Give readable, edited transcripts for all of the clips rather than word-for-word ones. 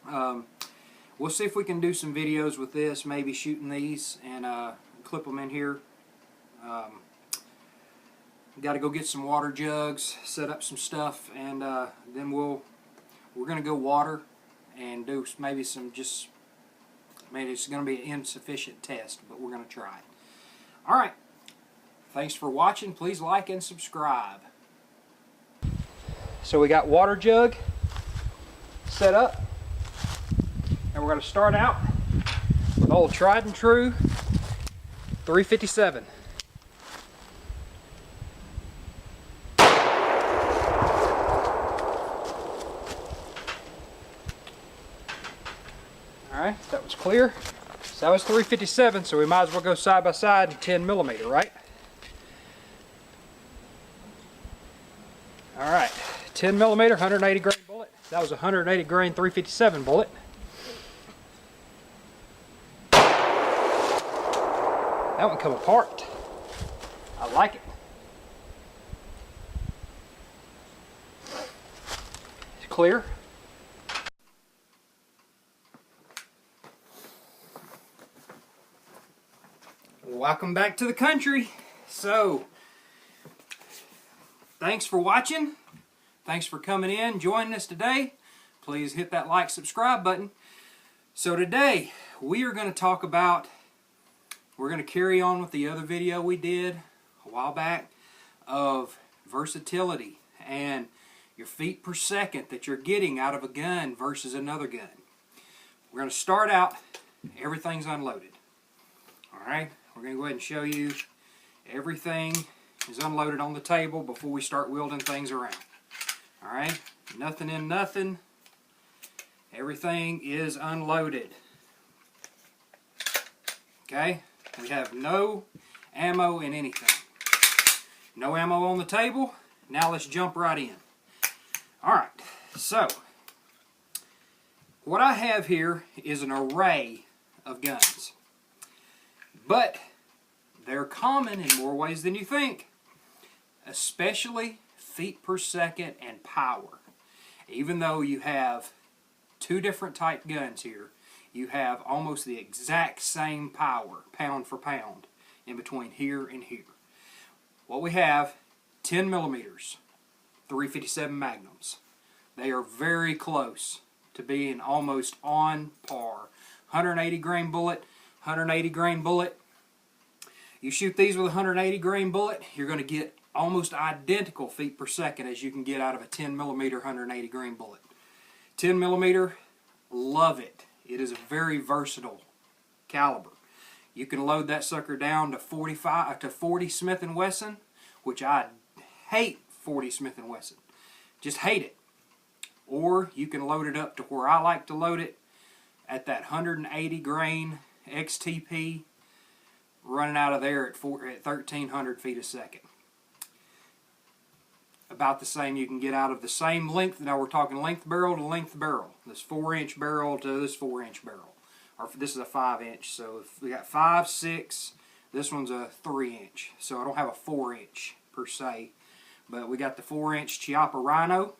We'll see if we can do some videos with this, maybe shooting these and clip them in here. Got to go get some water jugs, set up some stuff, and then we're going to go water and do maybe some maybe it's going to be an insufficient test, but we're going to try it. Alright, thanks for watching. Please like and subscribe. So we got water jug set up, and we're going to start out with old tried and true 357. Alright, that was clear. So that was 357, so we might as well go side by side in 10 millimeter, right? Alright, 10 millimeter, 180 grain bullet. That was a 180 grain 357 bullet. That one come apart. I like it. It's clear. Welcome back to the country. So, thanks for watching. Thanks for coming in, joining us today. Please hit that like, subscribe button. So today, we are going to talk about, we're going to carry on with the other video we did a while back of versatility and your feet per second that you're getting out of a gun versus another gun. We're going to start out, everything's unloaded. Alright, we're going to go ahead and show you everything is unloaded on the table before we start wielding things around. Alright, nothing in nothing. Everything is unloaded. Okay, we have no ammo in anything. No ammo on the table. Now let's jump right in. Alright, so what I have here is an array of guns. But they're common in more ways than you think. Especially feet per second and power. Even though you have two different type guns here, you have almost the exact same power, pound for pound, in between here and here. What we have, 10 millimeters, 357 Magnums. They are very close to being almost on par. 180 grain bullet, 180 grain bullet. You shoot these with a 180 grain bullet, you're going to get almost identical feet per second as you can get out of a 10 millimeter 180 grain bullet. 10 millimeter, love it. It is a very versatile caliber. You can load that sucker down to 40 Smith & Wesson, which I hate 40 Smith & Wesson. Just hate it. Or you can load it up to where I like to load it at that 180 grain XTP, running out of there at 1,300 feet a second. About the same you can get out of the same length. Now we're talking length barrel to length barrel. This 4-inch barrel to this 4-inch barrel. Or this is a 5-inch. So if we got 5, 6, this one's a 3-inch. So I don't have a 4-inch per se. But we got the 4-inch Chiappa Rhino.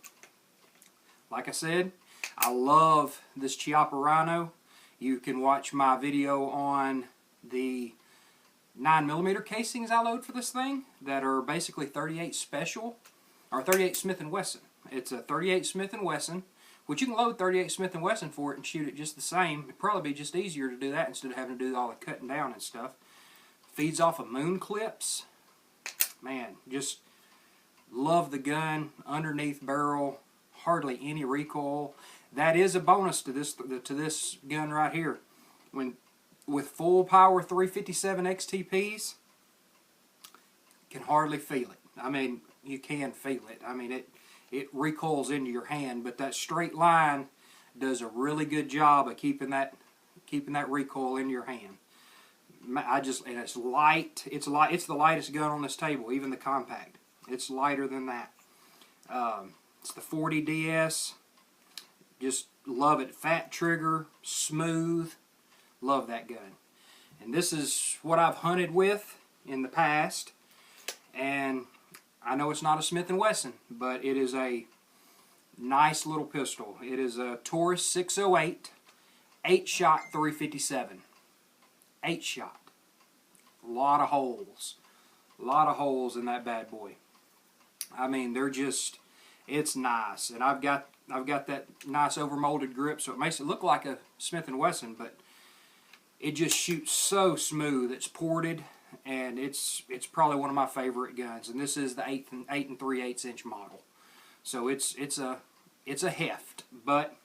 Like I said, I love this Chiappa Rhino. You can watch my video on the 9mm casings I load for this thing that are basically 38 special, or 38 Smith & Wesson. It's a 38 Smith & Wesson, which you can load 38 Smith & Wesson for it and shoot it just the same. It'd probably be just easier to do that instead of having to do all the cutting down and stuff. Feeds off of moon clips. Man, just love the gun. Underneath barrel, hardly any recoil. That is a bonus to this gun right here. With full power 357 XTPs, can hardly feel it. I mean, you can feel it. I mean, it recoils into your hand, but that straight line does a really good job of keeping that recoil in your hand. And it's light. It's the lightest gun on this table, even the compact. It's lighter than that. It's the 40 DS. Just love it. Fat trigger, smooth. Love that gun. And this is what I've hunted with in the past. And I know it's not a Smith & Wesson, but it is a Nice little pistol. It is a Taurus 608, 8-shot 357. 8-shot. A lot of holes. A lot of holes in that bad boy. I mean, they're just, it's nice. And I've got that nice overmolded grip, so it makes it look like a Smith & Wesson, but it just shoots so smooth. It's ported, and it's probably one of my favorite guns. And this is the 8 3/8 inch model. So it's a heft. But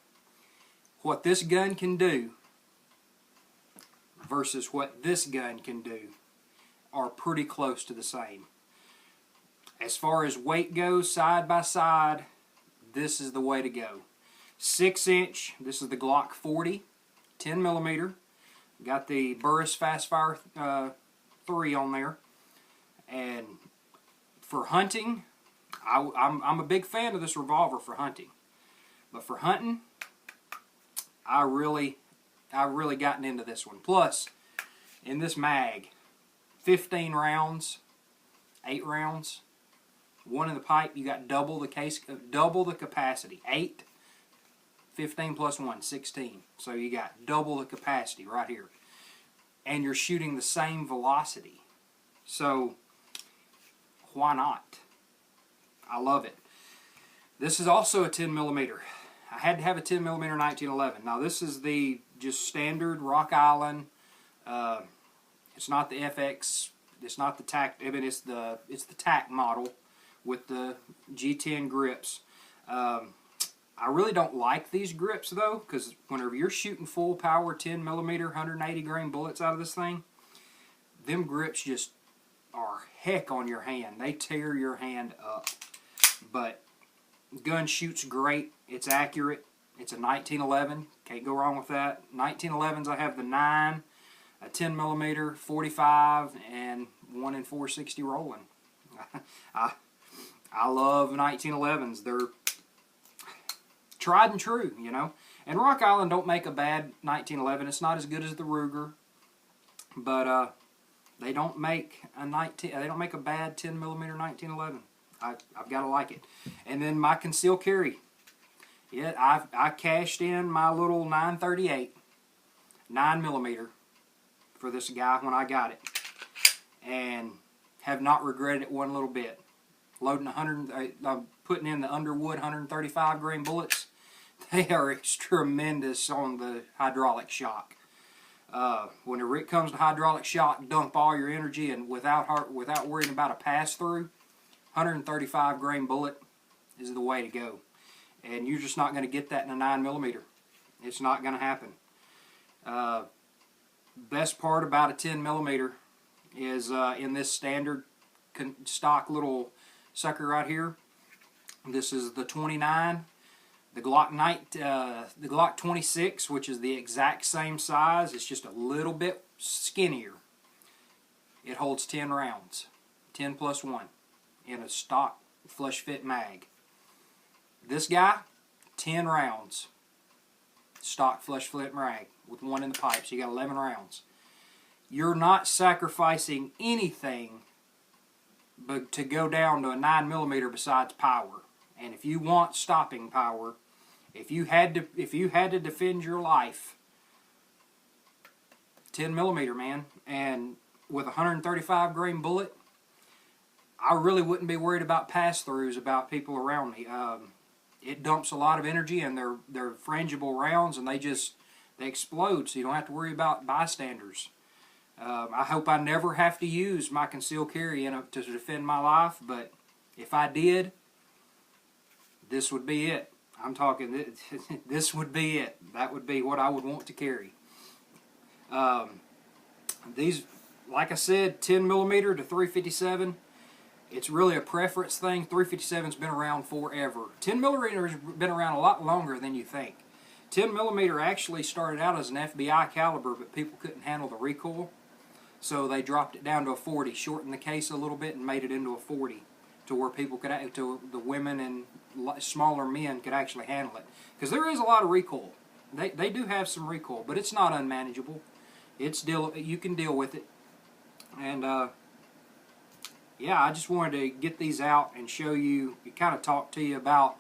what this gun can do versus what this gun can do are pretty close to the same. As far as weight goes, side by side, this is the way to go. 6-inch, this is the Glock 40, 10 millimeter. Got the Burris Fastfire 3 on there. And for hunting, I'm a big fan of this revolver for hunting. But for hunting, I really gotten into this one. Plus, in this mag, 15 rounds, 8 rounds, 1 in the pipe. You got double the capacity. 8, 15 plus 1, 16. So you got double the capacity right here. And you're shooting the same velocity. So, why not? I love it. This is also a 10 millimeter. I had to have a 10 millimeter 1911. Now this is the just standard Rock Island. It's not the FX. It's not the TAC. I mean, it's the TAC model with the G10 grips. I really don't like these grips though, because whenever you're shooting full power 10 millimeter 180 grain bullets out of this thing, them grips just are heck on your hand. They tear your hand up. But the gun shoots great. It's accurate. It's a 1911. Can't go wrong with that. 1911s, I have the 9, a 10 millimeter, 45, and 1 in 460 rolling. I love 1911s. They're tried and true, you know. And Rock Island don't make a bad 1911. It's not as good as the Ruger, but they don't make a bad 10 millimeter 1911. I've got to like it. And then my concealed carry. Yeah, I cashed in my little 938 9 millimeter for this guy when I got it, and have not regretted it one little bit. Loading putting in the Underwood 135 grain bullets. They are tremendous on the hydraulic shock. Whenever it comes to hydraulic shock, dump all your energy, and without worrying about a pass through, 135 grain bullet is the way to go. And you're just not going to get that in a 9 millimeter. It's not going to happen. Best part about a 10 millimeter is in this standard stock little sucker right here. This is the 29. The Glock 26, which is the exact same size. It's just a little bit skinnier. It holds 10 rounds. 10 plus 1 in a stock flush fit mag. This guy, 10 rounds. Stock flush fit mag with 1 in the pipe. So you got 11 rounds. You're not sacrificing anything but to go down to a 9 millimeter besides power. And if you want stopping power, if you had to defend your life, 10 millimeter, man, and with a 135 grain bullet, I really wouldn't be worried about pass-throughs about people around me. It dumps a lot of energy, and they're frangible rounds, and they explode, so you don't have to worry about bystanders. I hope I never have to use my concealed carry to defend my life, but if I did, this would be it. I'm talking, this would be it. That would be what I would want to carry. These, like I said, 10 millimeter to 357, it's really a preference thing. 357's been around forever. 10 millimeter has been around a lot longer than you think. 10 millimeter actually started out as an FBI caliber, but people couldn't handle the recoil, so they dropped it down to a 40, shortened the case a little bit, and made it into a 40, to where people could, the women and smaller men could actually handle it. Because there is a lot of recoil. They do have some recoil, but it's not unmanageable. You can deal with it. And yeah, I just wanted to get these out and show you, kind of talk to you about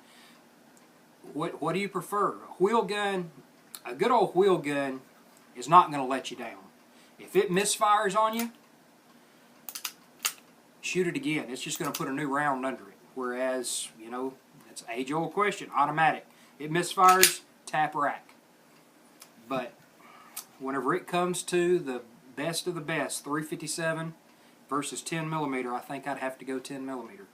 What do you prefer? A wheel gun, a good old wheel gun is not going to let you down. If it misfires on you, shoot it again. It's just going to put a new round under it. Whereas, you know, it's an age-old question, automatic. It misfires, tap rack. But whenever it comes to the best of the best, 357 versus 10 millimeter, I think I'd have to go 10 millimeter.